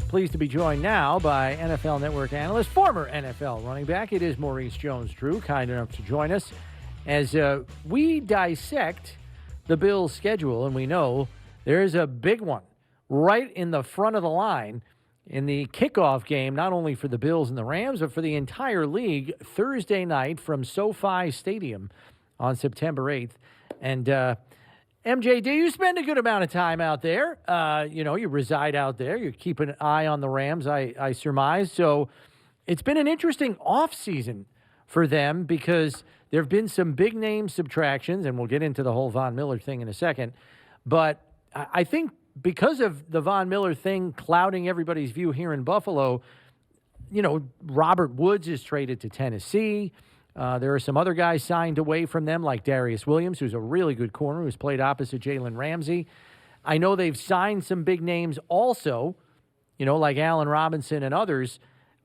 Pleased to be joined now by NFL Network analyst, former NFL running back. It is Maurice Jones-Drew, kind enough to join us as we dissect the Bills' schedule, and we know there's a big one right in the front of the line in the kickoff game, not only for the Bills and the Rams, but for the entire league, Thursday night from SoFi Stadium on September 8th. And MJD, you spend a good amount of time out there. You reside out there. You keep an eye on the Rams, I surmise. So it's been an interesting offseason for them because there have been some big name subtractions, and we'll get into the whole Von Miller thing in a second. But I think because of the Von Miller thing clouding everybody's view here in Buffalo, Robert Woods is traded to Tennessee. There are some other guys signed away from them, like Darius Williams, who's a really good corner, who's played opposite Jalen Ramsey. I know they've signed some big names also, like Allen Robinson and others.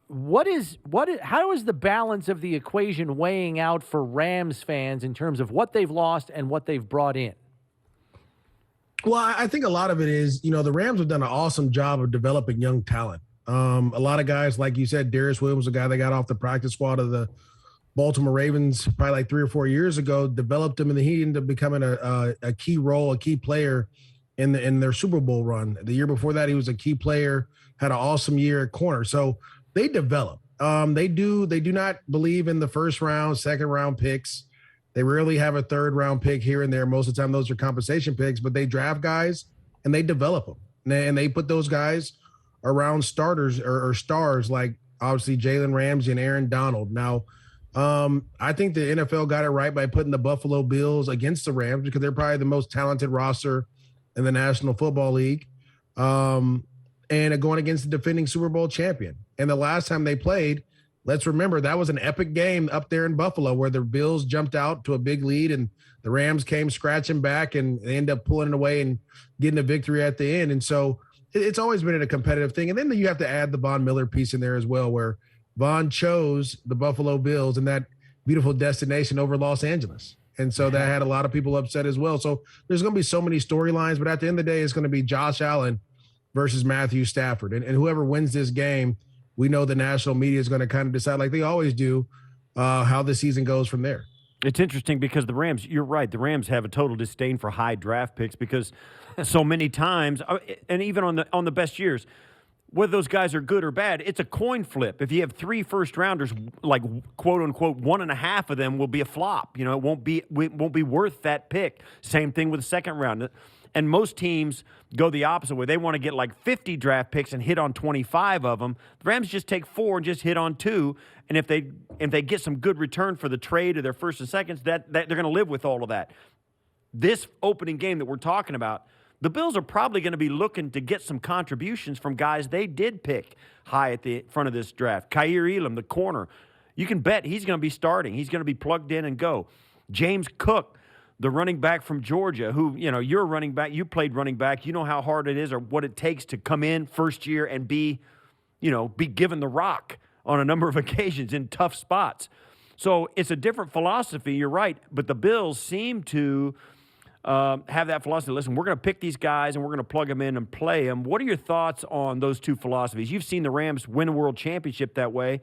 How is the balance of the equation weighing out for Rams fans in terms of what they've lost and what they've brought in? Well, I think a lot of it is, the Rams have done an awesome job of developing young talent. A lot of guys, like you said, Darius Williams, a guy that got off the practice squad of the Baltimore Ravens probably like 3 or 4 years ago, developed him, and he ended up becoming a key role, a key player in their Super Bowl run. The year before that, he was a key player, had an awesome year at corner. So they develop. They do not believe in the first round, second round picks. They rarely have a third round pick here and there. Most of the time, those are compensation picks, but they draft guys and they develop them. And they put those guys around starters or stars like obviously Jalen Ramsey and Aaron Donald. Now, I think the NFL got it right by putting the Buffalo Bills against the Rams because they're probably the most talented roster in the National Football League. And going against the defending Super Bowl champion. And the last time they played, let's remember, that was an epic game up there in Buffalo where the Bills jumped out to a big lead and the Rams came scratching back and they ended up pulling it away and getting a victory at the end. And so it's always been a competitive thing. And then you have to add the Von Miller piece in there as well, where Von chose the Buffalo Bills and that beautiful destination over Los Angeles. And so that had a lot of people upset as well. So there's going to be so many storylines, but at the end of the day, it's going to be Josh Allen versus Matthew Stafford. And whoever wins this game, we know the national media is going to kind of decide, like they always do, how the season goes from there. It's interesting because the Rams, you're right, the Rams have a total disdain for high draft picks because so many times, and even on the best years, whether those guys are good or bad, it's a coin flip. If you have 3 first-rounders, like quote-unquote, 1.5 of them will be a flop. It won't be worth that pick. Same thing with the second round. And most teams go the opposite way. They want to get like 50 draft picks and hit on 25 of them. The Rams just take 4 and just hit on 2. And if they get some good return for the trade of their first and seconds, that they're going to live with all of that. This opening game that we're talking about, the Bills are probably going to be looking to get some contributions from guys they did pick high at the front of this draft. Kaiir Elam, the corner, you can bet he's going to be starting. He's going to be plugged in and go. James Cook, the running back from Georgia, who, you're a running back. You played running back. You know how hard it is or what it takes to come in first year and be given the rock on a number of occasions in tough spots. So it's a different philosophy. You're right. But the Bills seem to have that philosophy. Listen, we're going to pick these guys and we're going to plug them in and play them. What are your thoughts on those two philosophies? You've seen the Rams win a world championship that way.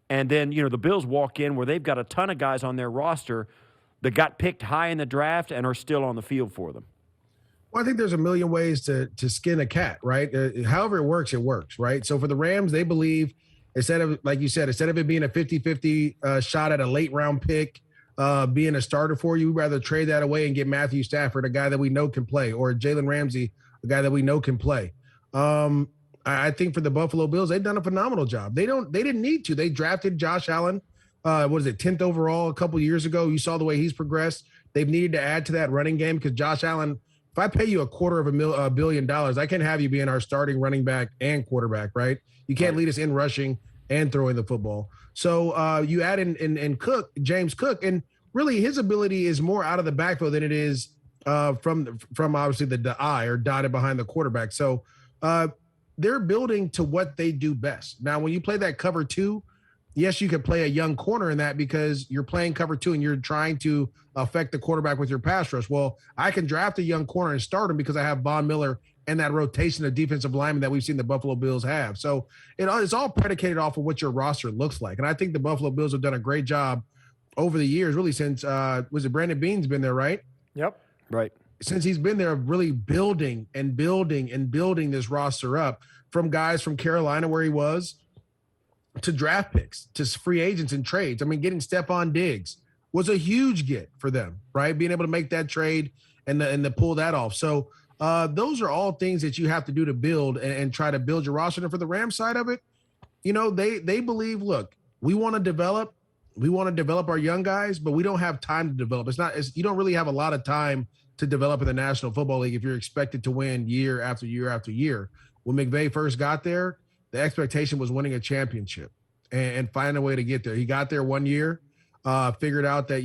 And then, the Bills walk in where they've got a ton of guys on their roster that got picked high in the draft and are still on the field for them. Well, I think there's a million ways to skin a cat, right? However it works, right? So for the Rams, they believe instead of it being a 50-50 shot at a late round pick, being a starter for you, we'd rather trade that away and get Matthew Stafford, a guy that we know can play, or Jalen Ramsey, a guy that we know can play. I think for the Buffalo Bills, they've done a phenomenal job. They didn't need to. They drafted Josh Allen. 10th overall a couple years ago. You saw the way he's progressed. They've needed to add to that running game because Josh Allen, if I pay you $250 million, I can't have you being our starting running back and quarterback, right? You can't lead us in rushing and throwing the football. So you add in Cook, James Cook, and really his ability is more out of the backfield than it is from obviously the eye or dotted behind the quarterback. So they're building to what they do best. Now, when you play that cover 2, yes, you could play a young corner in that because you're playing cover 2 and you're trying to affect the quarterback with your pass rush. Well, I can draft a young corner and start him because I have Von Miller and that rotation of defensive linemen that we've seen the Buffalo Bills have. So it's all predicated off of what your roster looks like. And I think the Buffalo Bills have done a great job over the years, really since, was it Brandon Beane's been there, right? Yep. Right. Since he's been there, really building this roster up from guys from Carolina where he was to draft picks, to free agents and trades. I mean, getting Stephon Diggs was a huge get for them, right? Being able to make that trade and to pull that off. So those are all things that you have to do to build and try to build your roster. And for the Rams side of it, they believe, look, we want to develop our young guys, but we don't have time to develop. You don't really have a lot of time to develop in the National Football League if you're expected to win year after year after year. When McVay first got there, the expectation was winning a championship and finding a way to get there. He got there one year, figured out that,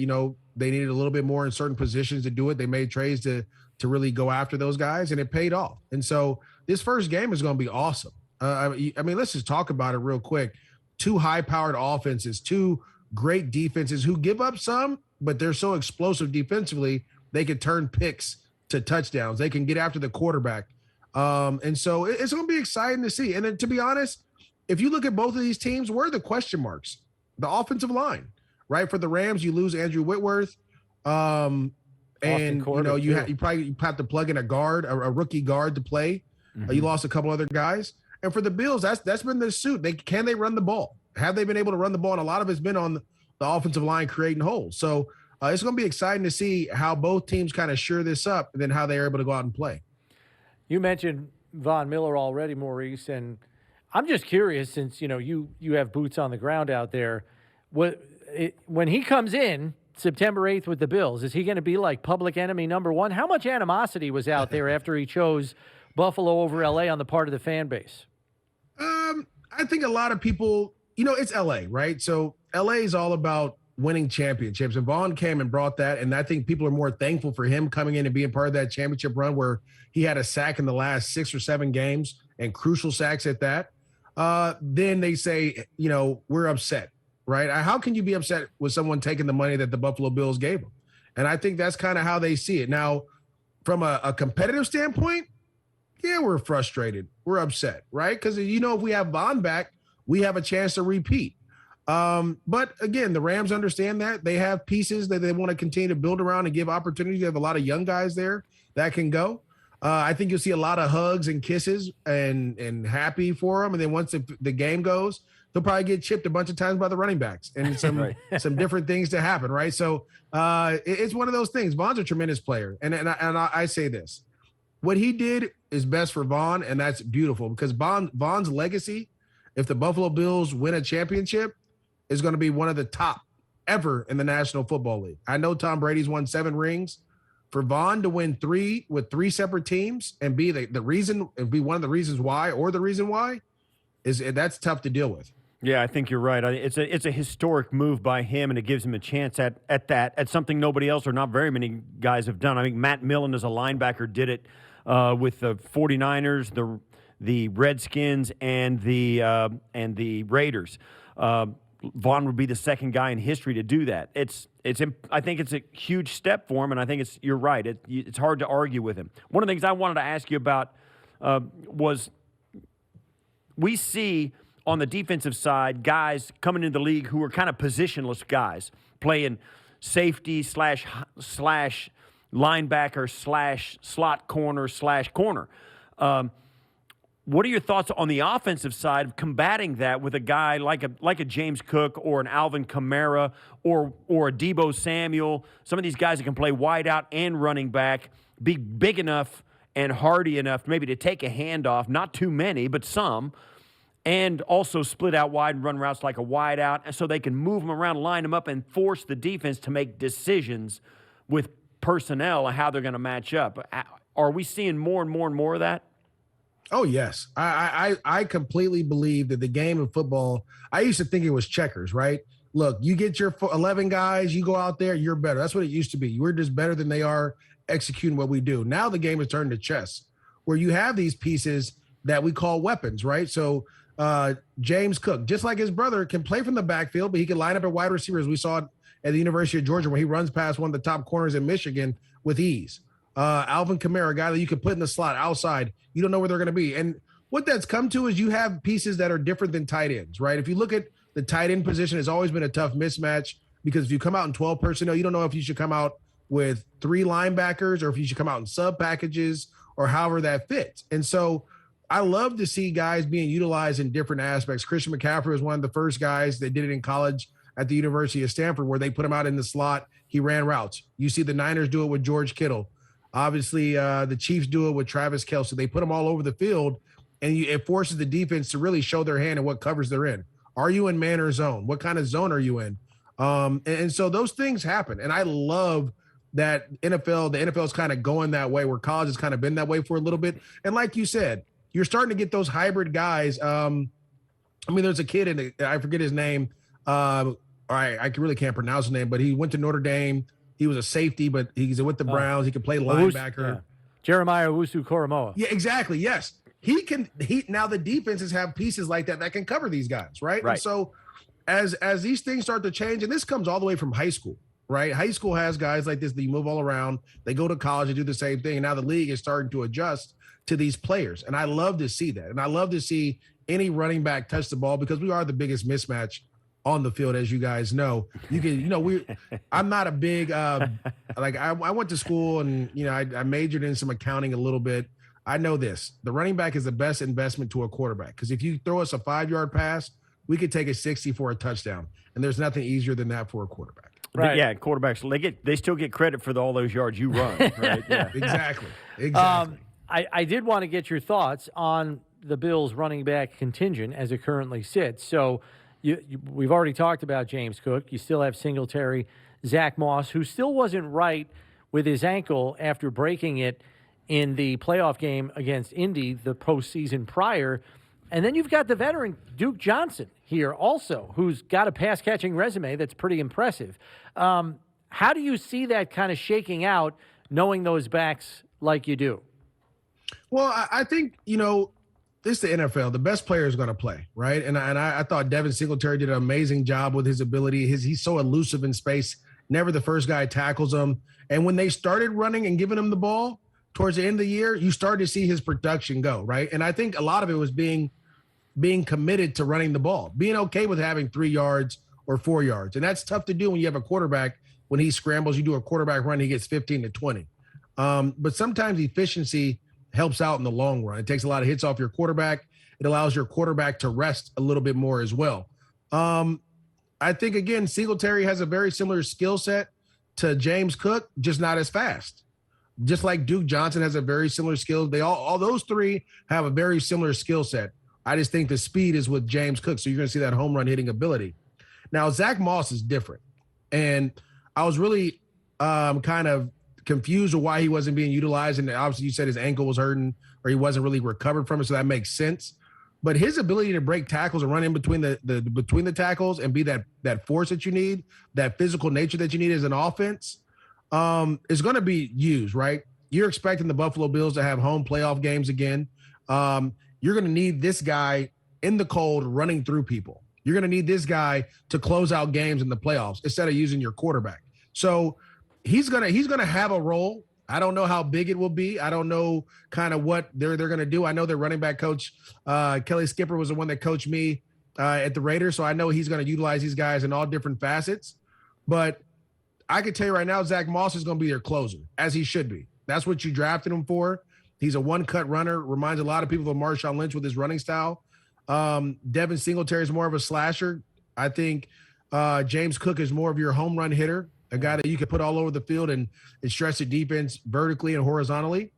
they needed a little bit more in certain positions to do it. They made trades to really go after those guys, and it paid off. And so this first game is going to be awesome. I mean, let's just talk about it real quick. 2 high-powered offenses, 2 great defenses who give up some, but they're so explosive defensively, they can turn picks to touchdowns. They can get after the quarterback. And so it's going to be exciting to see. And then, to be honest, if you look at both of these teams, where are the question marks? The offensive line, right? For the Rams, you lose Andrew Whitworth. And you probably have to plug in a guard, a rookie guard to play. Mm-hmm. You lost a couple other guys. And for the Bills, that's been the suit. Can they run the ball? Have they been able to run the ball? And a lot of it's been on the offensive line creating holes. So it's going to be exciting to see how both teams kind of shore this up and then how they're able to go out and play. You mentioned Von Miller already, Maurice, and I'm just curious, since you have boots on the ground out there, when he comes in September 8th with the Bills, is he going to be like public enemy number 1? How much animosity was out there after he chose Buffalo over LA on the part of the fan base? I think a lot of people, it's LA, right? So LA is all about winning championships, and Vaughn came and brought that, and I think people are more thankful for him coming in and being part of that championship run where he had a sack in the last 6 or 7 games and crucial sacks at that. Then they say, we're upset, right? How can you be upset with someone taking the money that the Buffalo Bills gave them? And I think that's kind of how they see it. Now, from a competitive standpoint, yeah, we're frustrated. We're upset, right? Because, if we have Vaughn back, we have a chance to repeat. But again, the Rams understand that. They have pieces that they want to continue to build around and give opportunity. They have a lot of young guys there that can go. I think you'll see a lot of hugs and kisses and happy for them. And then once the game goes, they'll probably get chipped a bunch of times by the running backs and some different things to happen, right? So it's one of those things. Vaughn's a tremendous player. And I say this. What he did is best for Vaughn, and that's beautiful because Vaughn's legacy, if the Buffalo Bills win a championship, is going to be one of the top ever in the National Football League. I know Tom Brady's won 7 rings. For Vaughn to win 3 with 3 separate teams and be the reason and be one of the reasons why or the reason why that's tough to deal with. Yeah, I think you're right. It's a historic move by him, and it gives him a chance at something nobody else or not very many guys have done. I mean, Matt Millen as a linebacker did it with the 49ers, the Redskins, and the Raiders. Vaughn would be the second guy in history to do that. I think it's a huge step for him, and I think you're right. It's hard to argue with him. One of the things I wanted to ask you about was we see on the defensive side guys coming into the league who are kind of positionless guys, playing safety slash linebacker slash slot corner slash corner. What are your thoughts on the offensive side of combating that with a guy like a James Cook or an Alvin Kamara or a Deebo Samuel, some of these guys that can play wide out and running back, be big enough and hardy enough maybe to take a handoff, not too many, but some, and also split out wide and run routes like a wide out, and so they can move them around, line them up, and force the defense to make decisions with personnel and how they're going to match up. Are we seeing more and more and more of that? Oh, yes. I completely believe that the game of football, I used to think it was checkers, right? Look, you get your 11 guys, you go out there, you're better. That's what it used to be. We're just better than they are executing what we do. Now the game has turned to chess, where you have these pieces that we call weapons, right? So James Cook, just like his brother, can play from the backfield, but he can line up at wide receiver, as we saw at the University of Georgia, where he runs past one of the top corners in Michigan with ease. Alvin Kamara, a guy that you can put in the slot outside. You don't know where they're going to be. And what that's come to is you have pieces that are different than tight ends, right? If you look at the tight end position, it's always been a tough mismatch because if you come out in 12 personnel, you don't know if you should come out with 3 linebackers or if you should come out in sub packages or however that fits. And so I love to see guys being utilized in different aspects. Christian McCaffrey was one of the first guys that did it in college at the University of Stanford, where they put him out in the slot. He ran routes. You see the Niners do it with George Kittle. Obviously, the Chiefs do it with Travis Kelce. They put them all over the field, and it forces the defense to really show their hand and what covers they're in. Are you in man or zone? What kind of zone are you in? And so those things happen. And I love that the NFL is kind of going that way, where college has kind of been that way for a little bit. And like you said, you're starting to get those hybrid guys. There's a kid, I forget his name. I really can't pronounce his name, but he went to Notre Dame. He was a safety, but he's with the Browns. He can play linebacker. Yeah. Jeremiah Owusu-Koramoah. Yeah, exactly. Yes. Now the defenses have pieces like that can cover these guys, right? Right. And so as these things start to change, and this comes all the way from high school, right? High school has guys like this that you move all around. They go to college and do the same thing. And now the league is starting to adjust to these players. And I love to see that. And I love to see any running back touch the ball, because we are the biggest mismatch on the field, as you guys know. I'm not a big I went to school and I majored in some accounting a little bit. I know this: the running back is the best investment to a quarterback, because if you throw us a 5-yard pass, we could take a 60 for a touchdown, and there's nothing easier than that for a quarterback. Right. Yeah, quarterbacks, they still get credit for all those yards you run. Right? Yeah. Exactly. I did want to get your thoughts on the Bills' running back contingent as it currently sits. So we've already talked about James Cook. You still have Singletary, Zach Moss, who still wasn't right with his ankle after breaking it in the playoff game against Indy the postseason prior. And then you've got the veteran Duke Johnson here also, who's got a pass-catching resume that's pretty impressive. How do you see that kind of shaking out, knowing those backs like you do? Well, I think, this is the NFL. The best player is going to play, right? And I thought Devin Singletary did an amazing job with his ability. He's so elusive in space. Never the first guy tackles him. And when they started running and giving him the ball towards the end of the year, you started to see his production go, right? And I think a lot of it was being committed to running the ball, being okay with having 3 yards or 4 yards. And that's tough to do when you have a quarterback. When he scrambles, you do a quarterback run, he gets 15 to 20. But sometimes efficiency helps out in the long run. It takes a lot of hits off your quarterback. It allows your quarterback to rest a little bit more as well. I think, again, Singletary has a very similar skill set to James Cook, just not as fast. Just like Duke Johnson has a very similar skill. All those three have a very similar skill set. I just think the speed is with James Cook, so you're going to see that home run hitting ability. Now, Zach Moss is different. And I was really kind of confused with why he wasn't being utilized. And obviously you said his ankle was hurting or he wasn't really recovered from it. So that makes sense. But his ability to break tackles and run in between the tackles and be that force that you need, that physical nature that you need as an offense, is going to be used, right? You're expecting the Buffalo Bills to have home playoff games again. You're going to need this guy in the cold running through people. You're going to need this guy to close out games in the playoffs instead of using your quarterback. So he's gonna have a role. I don't know how big it will be. I don't know kind of what they're gonna do. I know their running back coach, Kelly Skipper, was the one that coached me at the Raiders, so I know he's gonna utilize these guys in all different facets. But I can tell you right now, Zach Moss is gonna be their closer, as he should be. That's what you drafted him for. He's a one-cut runner. Reminds a lot of people of Marshawn Lynch with his running style. Devin Singletary is more of a slasher. I think James Cook is more of your home run hitter, a guy that you can put all over the field and stretch the defense vertically and horizontally.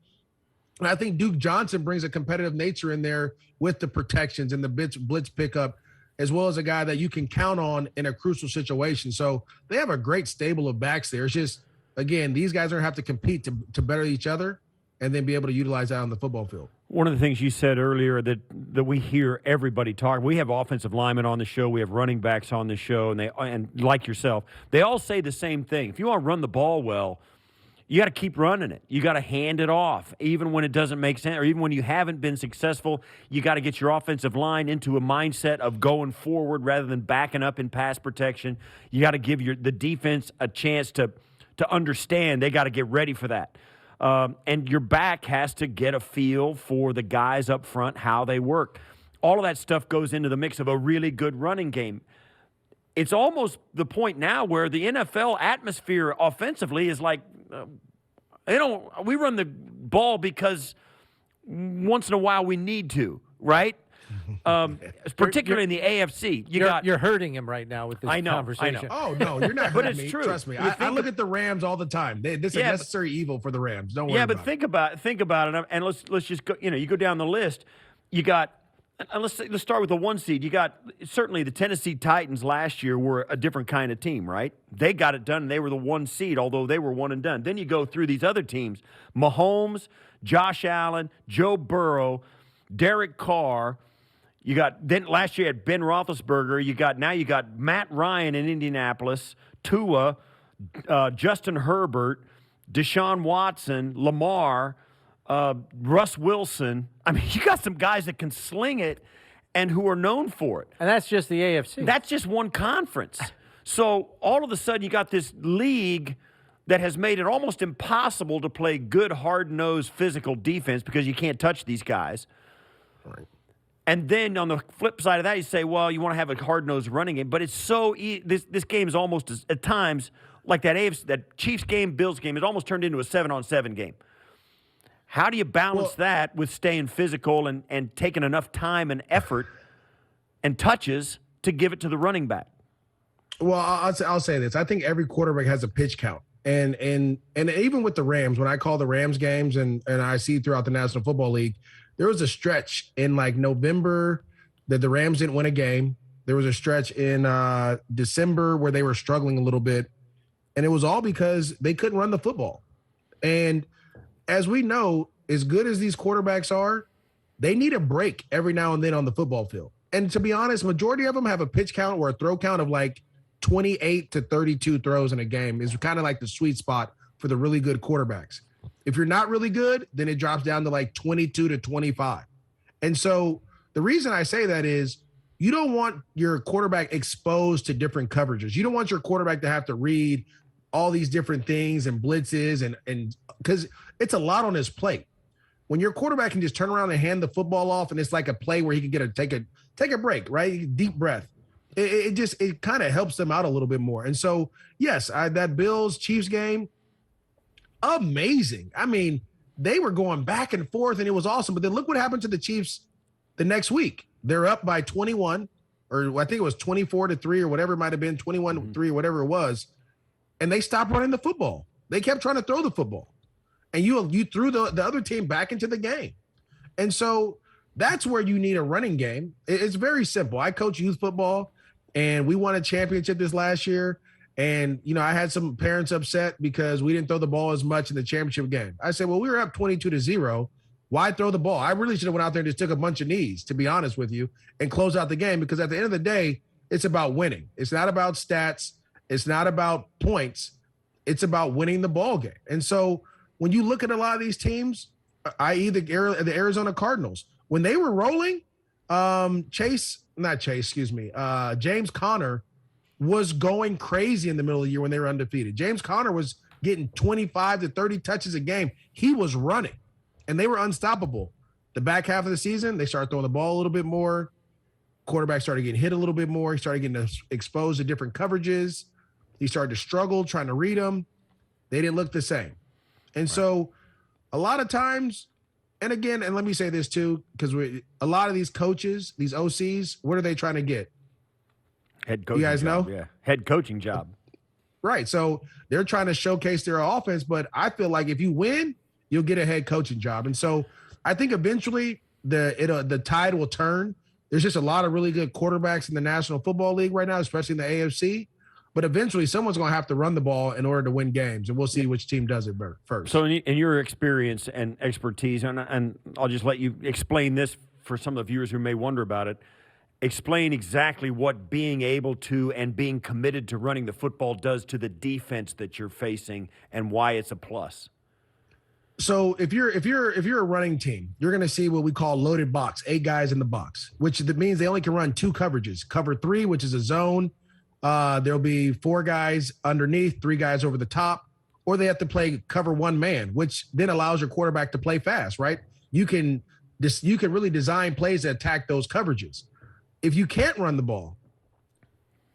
And I think Duke Johnson brings a competitive nature in there with the protections and the blitz pickup, as well as a guy that you can count on in a crucial situation. So they have a great stable of backs there. It's just, again, these guys are going to have to compete to better each other and then be able to utilize that on the football field. One of the things you said earlier that we hear everybody talk, we have offensive linemen on the show, we have running backs on the show, and like yourself, they all say the same thing. If you want to run the ball well, you got to keep running it. You got to hand it off, even when it doesn't make sense, or even when you haven't been successful. You got to get your offensive line into a mindset of going forward rather than backing up in pass protection. You got to give the defense a chance to understand. They got to get ready for that. And your back has to get a feel for the guys up front, how they work. All of that stuff goes into the mix of a really good running game. It's almost the point now where the NFL atmosphere offensively is like, we run the ball because once in a while we need to, right? Particularly in the AFC. You're hurting him right now with this conversation. I know. Oh, no, you're not hurting me. True. Trust me. I look at the Rams all the time. This is a necessary evil for the Rams. Don't worry about it. Think about it, and let's just go, you go down the list. You got, and let's start with the 1 seed. You got, certainly the Tennessee Titans last year were a different kind of team, right? They got it done, and they were the 1 seed, although they were one and done. Then you go through these other teams: Mahomes, Josh Allen, Joe Burrow, Derek Carr. Then last year you had Ben Roethlisberger. Now you got Matt Ryan in Indianapolis, Tua, Justin Herbert, Deshaun Watson, Lamar, Russ Wilson. I mean, you got some guys that can sling it and who are known for it. And that's just the AFC. That's just one conference. So all of a sudden you got this league that has made it almost impossible to play good, hard-nosed physical defense because you can't touch these guys. Right. And then on the flip side of that, you say, well, you want to have a hard-nosed running game. But it's so this game is almost, at times, like that Chiefs game, Bills game, it almost turned into a 7-on-7 game. How do you balance that with staying physical and taking enough time and effort and touches to give it to the running back? Well, I'll say this. I think every quarterback has a pitch count. And even with the Rams, when I call the Rams games and I see throughout the National Football League, there was a stretch in like November that the Rams didn't win a game. There was a stretch in December where they were struggling a little bit. And it was all because they couldn't run the football. And as we know, as good as these quarterbacks are, they need a break every now and then on the football field. And to be honest, majority of them have a pitch count or a throw count of like 28 to 32 throws in a game is kind of like the sweet spot for the really good quarterbacks. If you're not really good, then it drops down to like 22 to 25. And so the reason I say that is you don't want your quarterback exposed to different coverages. You don't want your quarterback to have to read all these different things and blitzes and because it's a lot on his plate. When your quarterback can just turn around and hand the football off and it's like a play where he can take a break, right? Deep breath. It kind of helps them out a little bit more. And so, yes, that Bills-Chiefs game, amazing. I mean, they were going back and forth and it was awesome. But then look what happened to the Chiefs the next week. They're up by 21, or I think it was 24-3 or whatever it might have been, 21-3 or whatever it was. And they stopped running the football. They kept trying to throw the football. And you threw the other team back into the game. And so that's where you need a running game. It's very simple. I coach youth football, and we won a championship this last year. And, I had some parents upset because we didn't throw the ball as much in the championship game. I said, well, we were up 22-0. Why throw the ball? I really should have went out there and just took a bunch of knees, to be honest with you, and close out the game, because at the end of the day, it's about winning. It's not about stats. It's not about points. It's about winning the ball game. And so when you look at a lot of these teams, i.e. the Arizona Cardinals, when they were rolling, James Conner was going crazy in the middle of the year when they were undefeated. James Conner was getting 25 to 30 touches a game. He was running, and they were unstoppable. The back half of the season, they started throwing the ball a little bit more. Quarterback started getting hit a little bit more. He started getting exposed to different coverages. He started to struggle trying to read them. They didn't look the same. And so a lot of times, and again, and let me say this too, because a lot of these coaches, these OCs, what are they trying to get? Head coaching you guys job, know? Yeah. Head coaching job. Right. So they're trying to showcase their offense, but I feel like if you win, you'll get a head coaching job. And so I think eventually the tide will turn. There's just a lot of really good quarterbacks in the National Football League right now, especially in the AFC. But eventually someone's going to have to run the ball in order to win games, and we'll see which team does it first. So in your experience and expertise, and I'll just let you explain this for some of the viewers who may wonder about it, explain exactly what being able to and being committed to running the football does to the defense that you're facing and why it's a plus. So if you're a running team, you're going to see what we call loaded box, 8 guys in the box, which means they only can run 2 coverages. Cover 3, which is a zone. There'll be 4 guys underneath, 3 guys over the top, or they have to play cover 1 man, which then allows your quarterback to play fast, right? You can really design plays that attack those coverages. If you can't run the ball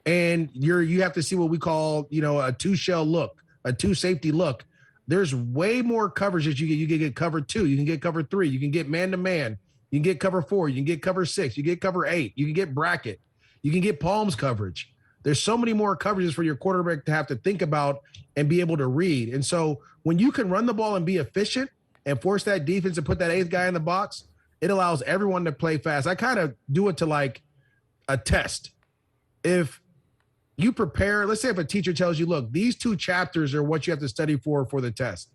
and you have to see what we call, a 2-shell look, a 2 safety look, there's way more coverage that you get. You can get cover 2, you can get cover 3, you can get man-to-man, you can get cover 4, you can get cover 6, you get cover 8, you can get bracket, you can get palms coverage. There's so many more coverages for your quarterback to have to think about and be able to read. And so when you can run the ball and be efficient and force that defense to put that 8th guy in the box, it allows everyone to play fast. I kind of do it to like a test. If you prepare, let's say if a teacher tells you, look, these 2 chapters are what you have to study for the test.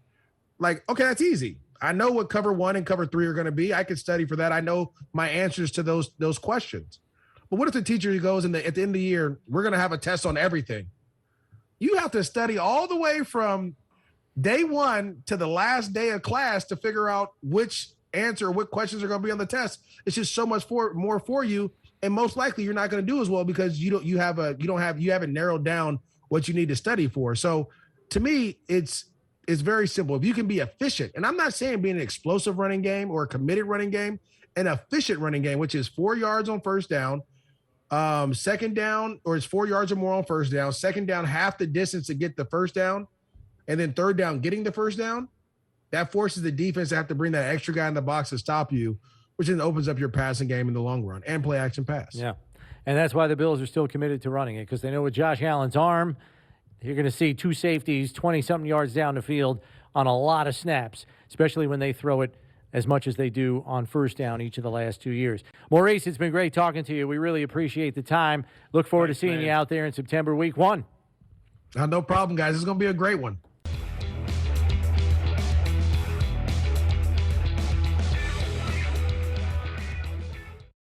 Like, okay, that's easy. I know what cover 1 and cover 3 are going to be. I can study for that. I know my answers to those questions. But what if the teacher goes at the end of the year, we're going to have a test on everything? You have to study all the way from day 1 to the last day of class to figure out which answer, what questions are going to be on the test. It's just so much more for you. And most likely you're not going to do as well because you haven't narrowed down what you need to study for. So to me, it's very simple. If you can be efficient, and I'm not saying being an explosive running game or a committed running game, an efficient running game, which is 4 yards on first down, second down, or it's 4 yards or more on first down, second down, half the distance to get the first down, and then third down, getting the first down, that forces the defense to have to bring that extra guy in the box to stop you, which then opens up your passing game in the long run and play action pass. Yeah. And that's why the Bills are still committed to running it, because they know with Josh Allen's arm, you're going to see 2 safeties 20-something yards down the field on a lot of snaps, especially when they throw it as much as they do on first down each of the last 2 years. Maurice, it's been great talking to you. We really appreciate the time. Look forward to seeing you out there in September, week 1. No problem, guys. It's going to be a great one.